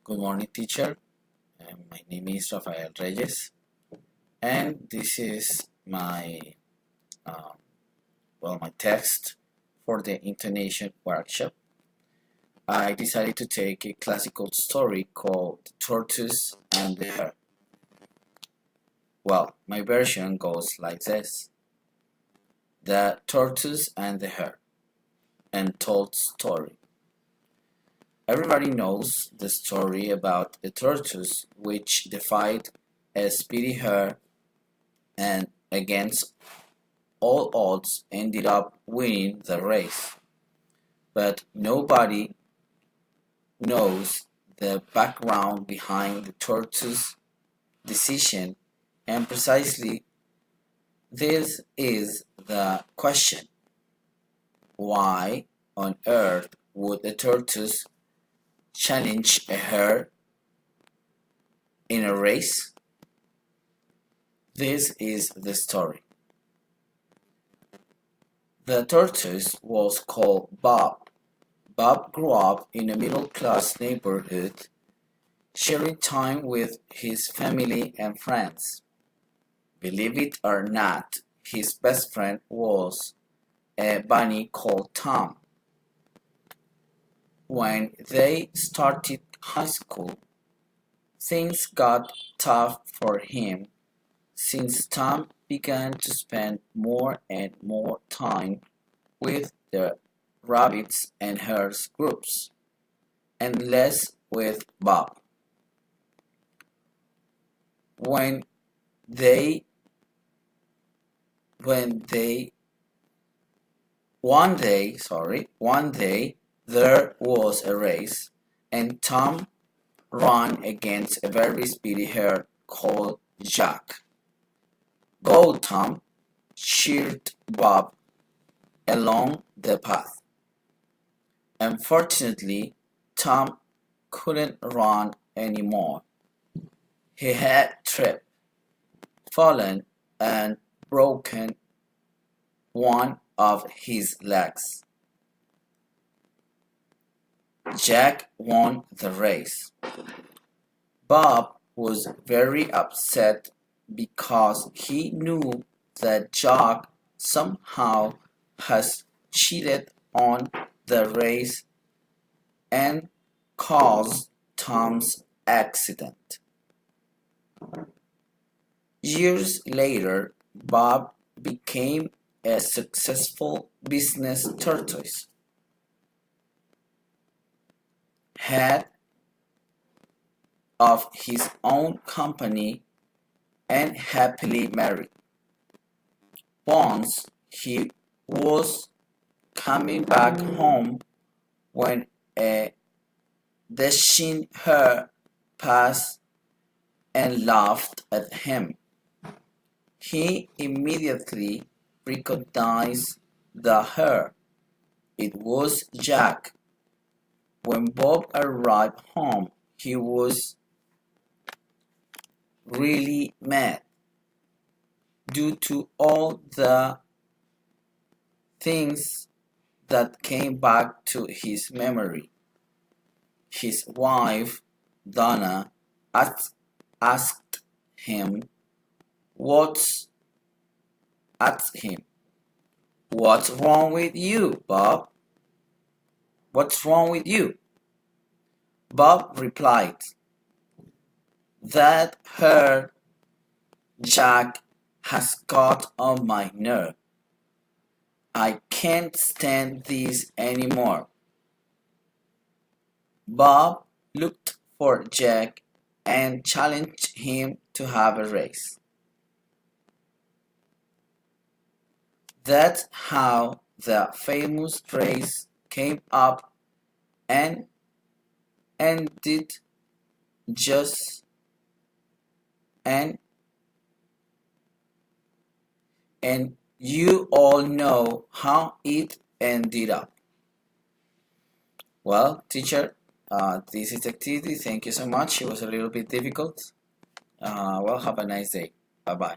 Good morning, teacher. My name is Rafael Reyes, and this is uh, my text for the Intonation Workshop. I decided to take a classical story called The Tortoise and the Hare. Well, my version goes like this: The Tortoise and the Hare, Untold Story. Everybody knows the story about the tortoise which defied a speedy hare and against all odds ended up winning the race. But nobody knows the background behind the tortoise's decision, and precisely this is the question. Why on earth would a tortoise challenge a hare in a race? This is the story. The tortoise was called Bob. Bob grew up in a middle-class neighborhood, sharing time with his family and friends. Believe it or not, his best friend was a bunny called Tom. When they started high school, things got tough for him since Tom began to spend more and more time with the rabbits and hares groups, and less with Bob. When they when they one day there was a race, and Tom ran against a very speedy hare called Jack. "Go, Tom!" cheered Bob along the path. Unfortunately, Tom couldn't run anymore. He had tripped, fallen, and broken one of his legs. Jack won the race. Bob was very upset because he knew that Jack somehow has cheated on the race and caused Tom's accident. Years later, Bob became a successful business tortoise, head of his own company, and happily married. Once he was coming back home when a dashing hare passed and laughed at him. He immediately recognized the hare. It was Jack. When Bob arrived home, he was really mad due to all the things that came back to his memory. His wife, Donna, asked him, What's What's wrong with you, Bob? What's wrong with you? Bob replied, That hare Jack has got on my nerve. I can't stand this anymore. Bob looked for Jack and challenged him to have a race. That's how the famous race came up and ended just and you all know how it ended up. Well, teacher, this is the activity. Thank you so much. It was a little bit difficult. Have a nice day. Bye bye.